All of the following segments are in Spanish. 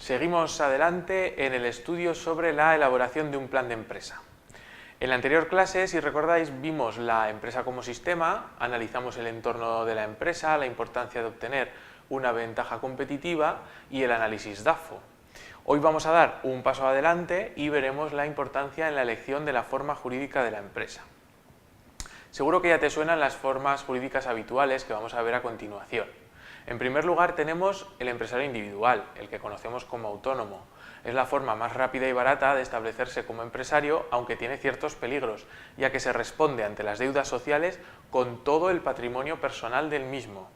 Seguimos adelante en el estudio sobre la elaboración de un plan de empresa. En la anterior clase, si recordáis, vimos la empresa como sistema, analizamos el entorno de la empresa, la importancia de obtener una ventaja competitiva y el análisis DAFO. Hoy vamos a dar un paso adelante y veremos la importancia en la elección de la forma jurídica de la empresa. Seguro que ya te suenan las formas jurídicas habituales que vamos a ver a continuación. En primer lugar tenemos el empresario individual, el que conocemos como autónomo. Es la forma más rápida y barata de establecerse como empresario, aunque tiene ciertos peligros, ya que se responde ante las deudas sociales con todo el patrimonio personal del mismo.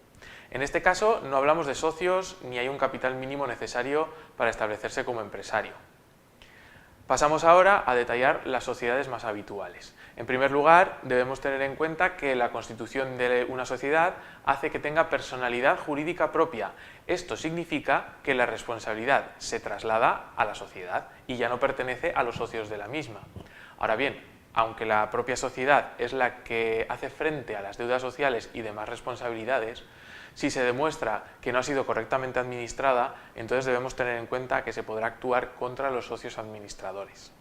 En este caso no hablamos de socios ni hay un capital mínimo necesario para establecerse como empresario. Pasamos ahora a detallar las sociedades más habituales. En primer lugar, debemos tener en cuenta que la constitución de una sociedad hace que tenga personalidad jurídica propia. Esto significa que la responsabilidad se traslada a la sociedad y ya no pertenece a los socios de la misma. Ahora bien, aunque la propia sociedad es la que hace frente a las deudas sociales y demás responsabilidades, si se demuestra que no ha sido correctamente administrada, entonces debemos tener en cuenta que se podrá actuar contra los socios administradores.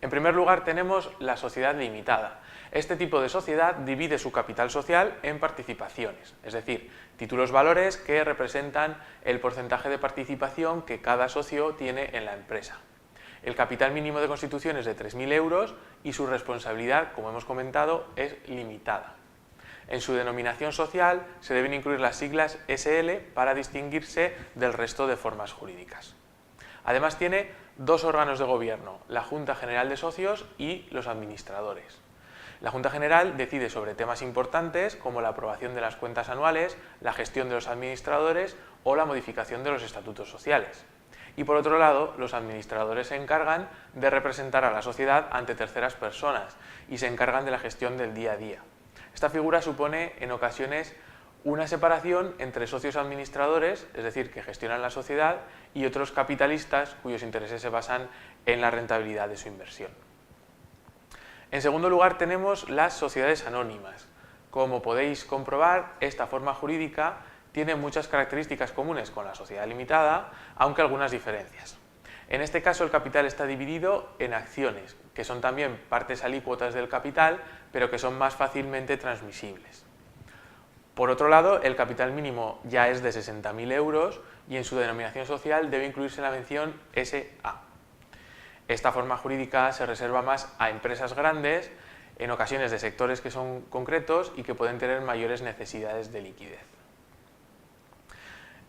En primer lugar tenemos la sociedad limitada. Este tipo de sociedad divide su capital social en participaciones, es decir, títulos valores que representan el porcentaje de participación que cada socio tiene en la empresa. El capital mínimo de constitución es de 3.000 euros y su responsabilidad, como hemos comentado, es limitada. En su denominación social se deben incluir las siglas SL para distinguirse del resto de formas jurídicas. Además tiene dos órganos de gobierno, la Junta General de Socios y los administradores. La Junta General decide sobre temas importantes como la aprobación de las cuentas anuales, la gestión de los administradores o la modificación de los estatutos sociales. Y por otro lado, los administradores se encargan de representar a la sociedad ante terceras personas y se encargan de la gestión del día a día. Esta figura supone en ocasiones una separación entre socios administradores, es decir, que gestionan la sociedad, y otros capitalistas cuyos intereses se basan en la rentabilidad de su inversión. En segundo lugar tenemos las sociedades anónimas. Como podéis comprobar, esta forma jurídica tiene muchas características comunes con la sociedad limitada, aunque algunas diferencias. En este caso el capital está dividido en acciones, que son también partes alícuotas del capital, pero que son más fácilmente transmisibles. Por otro lado, el capital mínimo ya es de 60.000 euros y en su denominación social debe incluirse la mención SA. Esta forma jurídica se reserva más a empresas grandes, en ocasiones de sectores que son concretos y que pueden tener mayores necesidades de liquidez.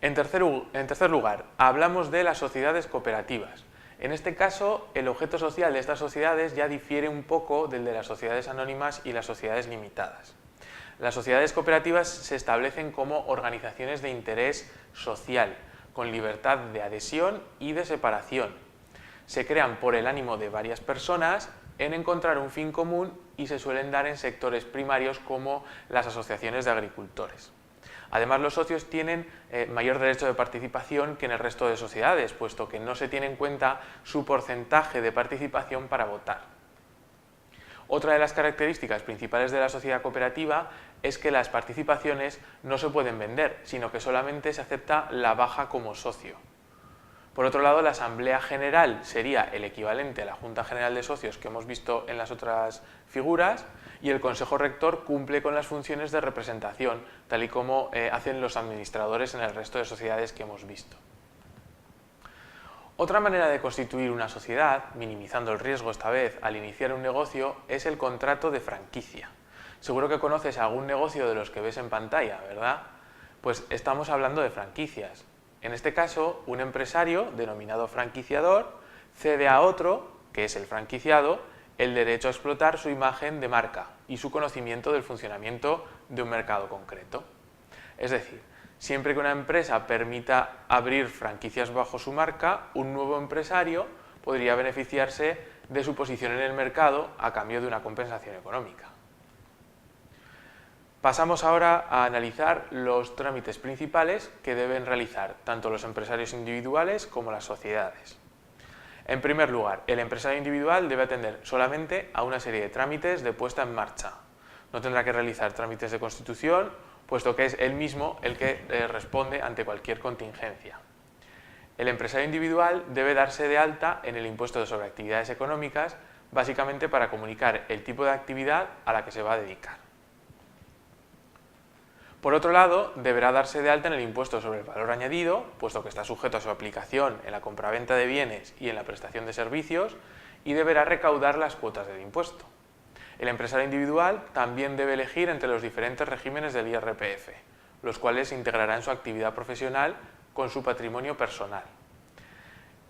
En tercer lugar, hablamos de las sociedades cooperativas. En este caso, el objeto social de estas sociedades ya difiere un poco del de las sociedades anónimas y las sociedades limitadas. Las sociedades cooperativas se establecen como organizaciones de interés social, con libertad de adhesión y de separación. Se crean por el ánimo de varias personas en encontrar un fin común y se suelen dar en sectores primarios como las asociaciones de agricultores. Además, los socios tienen mayor derecho de participación que en el resto de sociedades, puesto que no se tiene en cuenta su porcentaje de participación para votar. Otra de las características principales de la sociedad cooperativa es que las participaciones no se pueden vender, sino que solamente se acepta la baja como socio. Por otro lado, la Asamblea General sería el equivalente a la Junta General de Socios que hemos visto en las otras figuras y el Consejo Rector cumple con las funciones de representación, tal y como hacen los administradores en el resto de sociedades que hemos visto. Otra manera de constituir una sociedad, minimizando el riesgo esta vez al iniciar un negocio, es el contrato de franquicia. Seguro que conoces algún negocio de los que ves en pantalla, ¿verdad? Pues estamos hablando de franquicias. En este caso, un empresario, denominado franquiciador, cede a otro, que es el franquiciado, el derecho a explotar su imagen de marca y su conocimiento del funcionamiento de un mercado concreto. Es decir, siempre que una empresa permita abrir franquicias bajo su marca, un nuevo empresario podría beneficiarse de su posición en el mercado a cambio de una compensación económica. Pasamos ahora a analizar los trámites principales que deben realizar tanto los empresarios individuales como las sociedades. En primer lugar, el empresario individual debe atender solamente a una serie de trámites de puesta en marcha. No tendrá que realizar trámites de constitución, puesto que es él mismo el que responde ante cualquier contingencia. el empresario individual debe darse de alta en el impuesto sobre actividades económicas, básicamente para comunicar el tipo de actividad a la que se va a dedicar. Por otro lado, deberá darse de alta en el impuesto sobre el valor añadido, puesto que está sujeto a su aplicación en la compraventa de bienes y en la prestación de servicios, y deberá recaudar las cuotas del impuesto. El empresario individual también debe elegir entre los diferentes regímenes del IRPF, los cuales integrará en su actividad profesional con su patrimonio personal.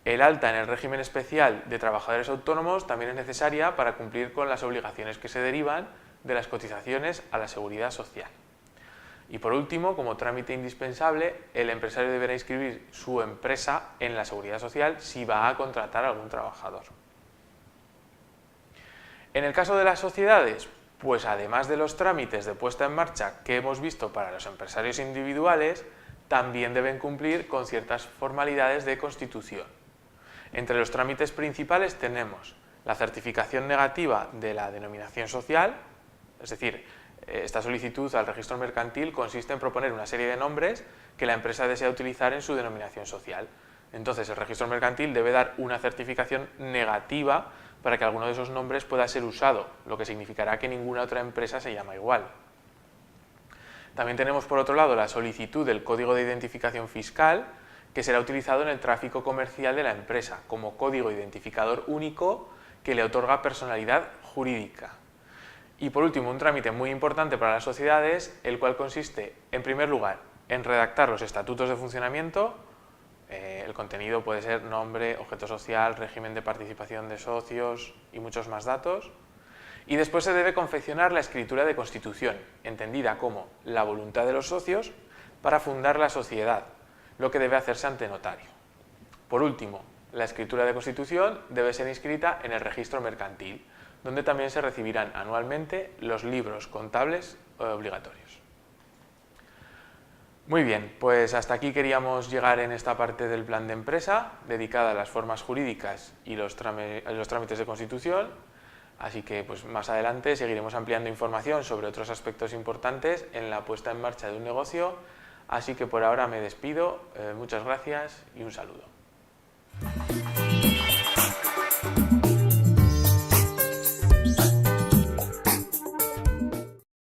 El alta en el régimen especial de trabajadores autónomos también es necesaria para cumplir con las obligaciones que se derivan de las cotizaciones a la seguridad social. Y por último, como trámite indispensable, el empresario deberá inscribir su empresa en la seguridad social si va a contratar a algún trabajador. En el caso de las sociedades, pues además de los trámites de puesta en marcha que hemos visto para los empresarios individuales, también deben cumplir con ciertas formalidades de constitución. Entre los trámites principales tenemos la certificación negativa de la denominación social, es decir, esta solicitud al registro mercantil consiste en proponer una serie de nombres que la empresa desea utilizar en su denominación social. Entonces, el registro mercantil debe dar una certificación negativa para que alguno de esos nombres pueda ser usado, lo que significará que ninguna otra empresa se llama igual. También tenemos, por otro lado, la solicitud del código de identificación fiscal, que será utilizado en el tráfico comercial de la empresa como código identificador único que le otorga personalidad jurídica. Y por último, un trámite muy importante para las sociedades, el cual consiste, en primer lugar, en redactar los estatutos de funcionamiento. El contenido puede ser nombre, objeto social, régimen de participación de socios y muchos más datos. Y después se debe confeccionar la escritura de constitución, entendida como la voluntad de los socios para fundar la sociedad, lo que debe hacerse ante notario. Por último, la escritura de constitución debe ser inscrita en el registro mercantil, donde también se recibirán anualmente los libros contables obligatorios. Muy bien, pues hasta aquí queríamos llegar en esta parte del plan de empresa, dedicada a las formas jurídicas y los trámites de constitución, así que pues más adelante seguiremos ampliando información sobre otros aspectos importantes en la puesta en marcha de un negocio, así que por ahora me despido, muchas gracias y un saludo.